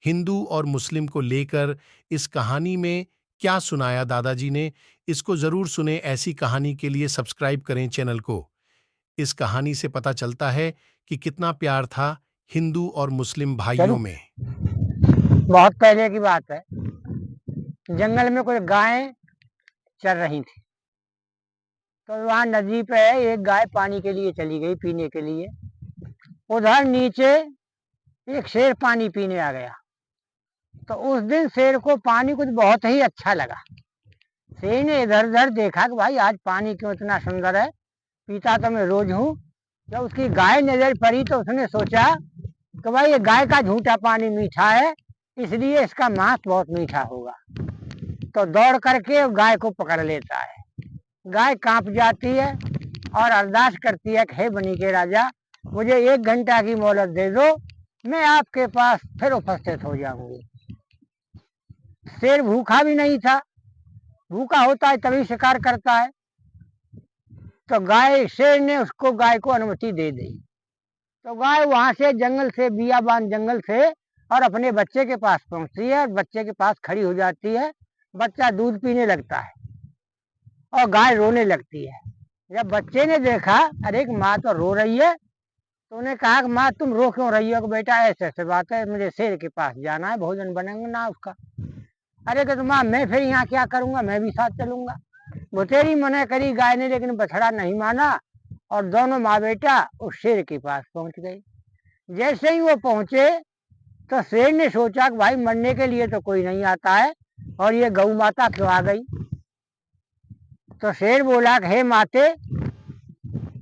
हिंदू और मुस्लिम को लेकर इस कहानी में क्या सुनाया दादाजी ने, इसको जरूर सुने। ऐसी कहानी के लिए सब्सक्राइब करें चैनल को। इस कहानी से पता चलता है कि कितना प्यार था हिंदू और मुस्लिम भाइयों चलो में। बहुत पहले की बात है। जंगल में कुछ गायें चर रही थी। तो वहां नदी पे एक गाय पानी के लिए चली गई, पीने के लिए। उधर नीचे एक शेर पानी पीने आ गया। तो उस दिन शेर को पानी कुछ बहुत ही अच्छा लगा। शेर ने इधर उधर देखा कि भाई आज पानी क्यों इतना सुंदर है, पीता तो मैं रोज हूँ। जब उसकी गाय नजर पड़ी तो उसने सोचा कि भाई ये गाय का झूठा पानी मीठा है, इसलिए इसका मांस बहुत मीठा होगा। तो दौड़ करके गाय को पकड़ लेता है। गाय कांप जाती है और अरदास करती है कि हे बनी के राजा, मुझे 1 घंटा की मोहलत दे दो, मैं आपके पास फिर उपस्थित हो जाऊंगी। शेर भूखा भी नहीं था, भूखा होता है तभी शिकार करता है। तो शेर ने उसको गाय को अनुमति दे दी। तो गाय वहां से जंगल से, बियाबान जंगल से, और अपने बच्चे के पास पहुंचती है और बच्चे के पास खड़ी हो जाती है। बच्चा दूध पीने लगता है और गाय रोने लगती है। जब बच्चे ने देखा अरे माँ तो रो रही है, तो उन्हें कहा कि माँ तुम रो क्यों रही हो? कि बेटा ऐसे ऐसे बात है, मुझे शेर के पास जाना है, भोजन बनेगा उसका। अरे कि माँ मैं फिर यहाँ क्या करूंगा, मैं भी साथ चलूंगा। बतेरी मना करी गाय ने, लेकिन बछड़ा नहीं माना और दोनों माँ बेटा उस शेर के पास पहुंच गए। जैसे ही वो पहुंचे तो शेर ने सोचा कि भाई मरने के लिए तो कोई नहीं आता है और ये गौ माता क्यों आ गई। तो शेर बोला कि हे माते,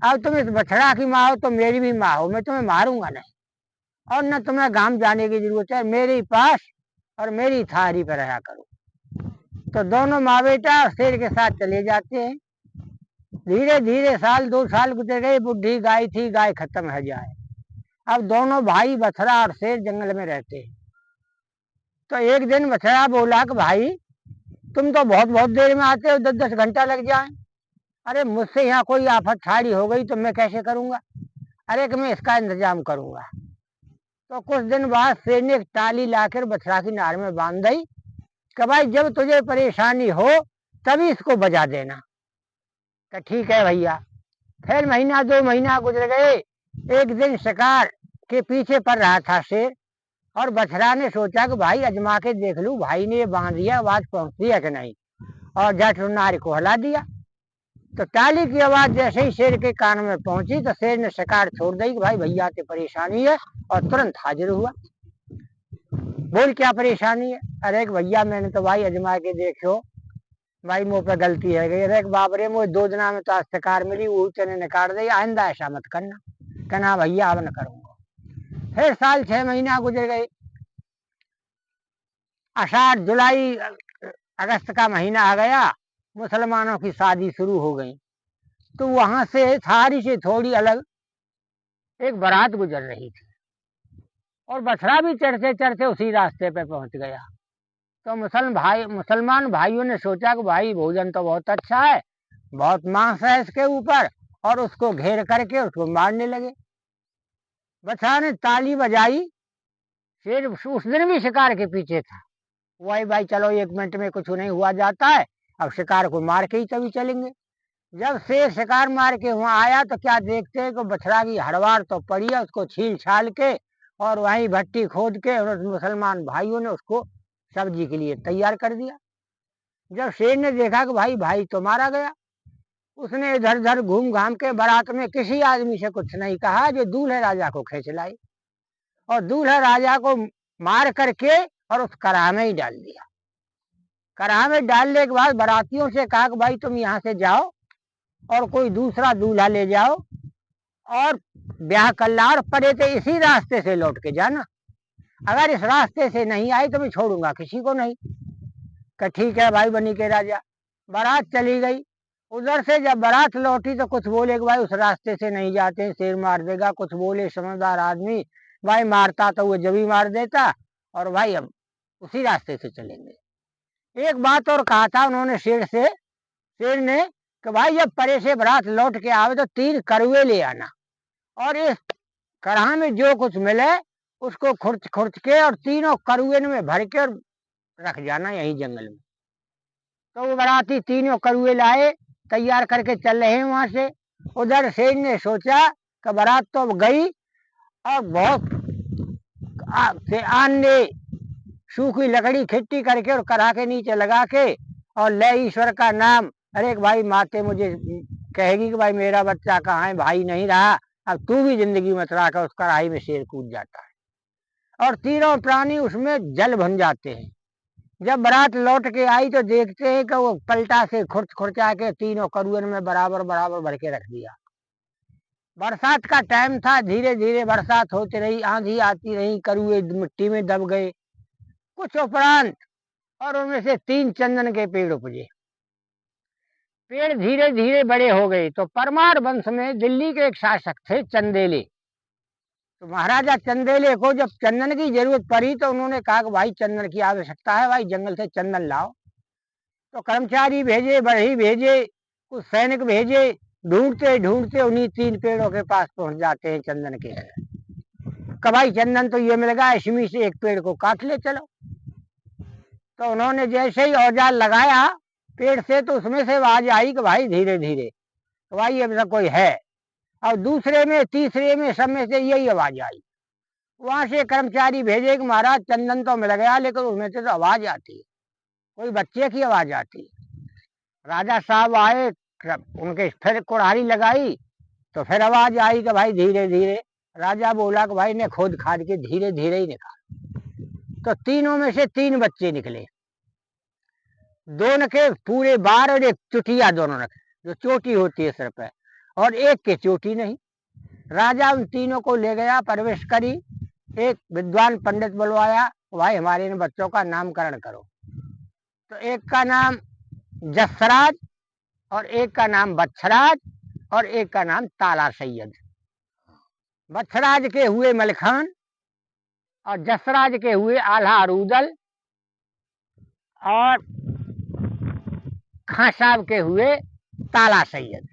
अब तुम इस बछड़ा की माँ हो तो मेरी भी माँ हो, मैं तुम्हें मारूंगा नहीं और न तुम्हें गांव जाने की जरूरत है, मेरे पास और मेरी थारी पर रहा करो। तो दोनों माँ बेटा शेर के साथ चले जाते हैं। धीरे धीरे 1-2 साल गुजर गए। बुढ़ी गाय थी, गाय खत्म है जाए। अब दोनों भाई बछड़ा और शेर जंगल में रहते हैं। तो एक दिन बछड़ा बोला कि भाई तुम तो बहुत बहुत देर में आते हो, 10-10 घंटा लग जाए। अरे मुझसे यहाँ कोई आफत छाड़ी हो गई तो मैं कैसे करूंगा? अरे कि मैं इसका इंतजाम करूंगा। तो कुछ दिन बाद शेर ने एक टाली लाकर बछड़ा की नार में बांध दी कि भाई जब तुझे परेशानी हो तभी इसको बजा देना। कि ठीक है भैया। फिर महीना 2 महीना गुजर गए। एक दिन शिकार के पीछे पड़ रहा था शेर, और बछड़ा ने सोचा कि भाई अजमा के देख लूं भाई ने ये बांध दिया, आवाज पहुंचती है कि नहीं। और जट नार को हिला दिया। तो टाली की आवाज जैसे ही शेर के कान में पहुंची तो शेर ने शिकार छोड़ दी कि भाई भैया से परेशानी है, और तुरंत हाजिर हुआ। बोल क्या परेशानी है? अरे भैया मैंने तो भाई अजमा के देखो भाई, मुंह पे गलती है गई। अरे बाप रे, मुझे 2 दिना में तो आज शिकार मिली, वो तेने निकाल दी, आइंदा ऐसा मत करना। कहना भैया अब न करूंगा। फिर साल 6 महीना गुजर गए। आषाढ़, जुलाई, अगस्त का महीना आ गया। मुसलमानों की शादी शुरू हो गई। तो वहां से थारी से थोड़ी अलग एक बारात गुजर रही थी और बछड़ा भी चढ़ते चढ़ते उसी रास्ते पे पहुंच गया। तो मुसलमान भाइयों ने सोचा कि भाई भोजन तो बहुत अच्छा है, बहुत मांस है इसके ऊपर, और उसको घेर करके उसको मारने लगे। बछड़ा ने ताली बजाई। शेर उस दिन भी शिकार के पीछे था। वही भाई चलो 1 मिनट में कुछ नहीं हुआ जाता है, अब शिकार को मार के ही तभी चलेंगे। जब शेर शिकार मार के वहां आया तो क्या देखते हैं कि बछड़ा की हड़वार तो पड़ी है, उसको छील छाल के और वहीं भट्टी खोद के मुसलमान भाइयों ने उसको सब्जी के लिए तैयार कर दिया। जब शेर ने देखा कि भाई भाई तो मारा गया, उसने इधर उधर घूम घाम के बारात में किसी आदमी से कुछ नहीं कहा, जो दूल्हे राजा को खींच लाई और दूल्हा राजा को मार करके और उस कड़ाह में ही डाल दिया। कड़ाह में डालने के बाद बारातियों से कहा कि भाई तुम यहाँ से जाओ और कोई दूसरा दूल्हा ले जाओ और ब्याह कर ला, और पड़े थे इसी रास्ते से लौट के जाना। अगर इस रास्ते से नहीं आई तो मैं छोड़ूंगा किसी को नहीं। कि ठीक है भाई बनी के राजा। बारात चली गई। उधर से जब बारात लौटी तो कुछ बोले कि भाई उस रास्ते से नहीं जाते, शेर मार देगा। कुछ बोले समझदार आदमी भाई मारता तो वो जब ही मार देता, और भाई अब उसी रास्ते से चलेंगे। एक बात और कहा था उन्होंने शेर ने कि भाई जब परे से बारात लौट के आवे तो 3 कड़ुए ले आना, और इस कड़ाह में जो कुछ मिले उसको खुर्च खुर्च के और तीनों करुए में भर के और रख जाना यहीं जंगल में। तो वो बाराती तीनों करुए लाए, तैयार करके चल रहे हैं वहां से। उधर शेर ने सोचा कि बारात तो अब गई और बहुत से आन ने सूखी लकड़ी इकट्ठी करके और कढ़ा के नीचे लगा के और ले ईश्वर का नाम। अरे भाई माते मुझे कहेगी कि भाई मेरा बच्चा कहाँ है, भाई नहीं रहा, अब तू भी जिंदगी में चला कर उस कढ़ाई में शेर कूद जाता है और तीनों प्राणी उसमें जल भन जाते हैं। जब बारात लौट के आई तो देखते हैं कि वो पलटा से खुर्च खुर्चा के तीनों करुअन में बराबर बराबर भर के रख दिया। बरसात का टाइम था, धीरे धीरे बरसात होती रही, आंधी आती रही, करुए मिट्टी में दब गए। कुछ उपरांत और उनमें से 3 चंदन के पेड़ उपजे। पेड़ धीरे धीरे बड़े हो गए तो परमार वंश में दिल्ली के एक शासक थे चंदेले। तो महाराजा चंदेले को जब चंदन की जरूरत पड़ी तो उन्होंने कहा कि भाई चंदन की आवश्यकता है, भाई जंगल से चंदन लाओ। तो कर्मचारी भेजे, बढ़ई भेजे, कुछ सैनिक भेजे, ढूंढते ढूंढते उन्हीं 3 पेड़ों के पास पहुंच जाते हैं चंदन के। कि भाई चंदन तो ये मिल गया, इसमें से एक पेड़ को काट ले चलो। तो उन्होंने जैसे ही औजार लगाया पेड़ से तो उसमें से आवाज आई कि भाई धीरे धीरे, तो भाई अब तक कोई है। और दूसरे में तीसरे में सब में से यही आवाज आई। वहां से कर्मचारी भेजे कि महाराज चंदन तो मिल गया लेकिन उसमें से तो आवाज आती है, कोई बच्चे की आवाज आती है। राजा साहब आए, उनके फिर कुड़ारी लगाई तो फिर आवाज आई कि भाई धीरे धीरे। राजा बोला कि भाई ने खोद खाद के धीरे धीरे ही निकाल। तो तीनों में से 3 बच्चे निकले, 2 नखे पूरे बार और एक चुटिया, दोनों नखे जो चोटी होती है सिर पे, और एक के चोटी नहीं। राजा उन तीनों को ले गया, परवेश करी, एक विद्वान पंडित बुलवाया, भाई हमारे इन बच्चों का नामकरण करो। तो एक का नाम जसराज और एक का नाम बच्छराज और एक का नाम ताला सैयद। बच्छराज के हुए मलखान और जसराज के हुए आल्हा अरूदल और खां साहब के हुए ताला सैयद।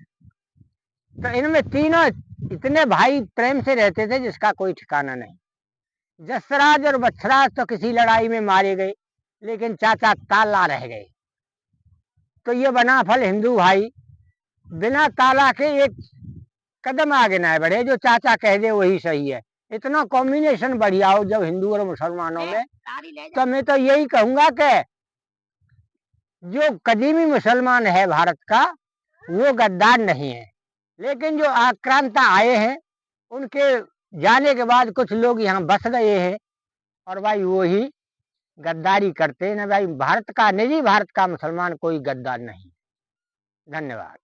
तो इनमें तीनों इतने भाई प्रेम से रहते थे जिसका कोई ठिकाना नहीं। जसराज और बच्छराज तो किसी लड़ाई में मारे गए लेकिन चाचा ताला रह गए। तो ये बना फल हिंदू भाई बिना ताला के एक कदम आगे ना बढ़े, जो चाचा कह दे वही सही है। इतना कॉम्बिनेशन बढ़िया हो जब हिंदू और मुसलमानों में। तो मैं तो यही कहूंगा कि जो कदीमी मुसलमान है भारत का वो गद्दार नहीं है, लेकिन जो आक्रांता आए हैं उनके जाने के बाद कुछ लोग यहाँ बस गए हैं और भाई वो ही गद्दारी करते हैं ना। भाई भारत का निजी भारत का मुसलमान कोई गद्दार नहीं। धन्यवाद।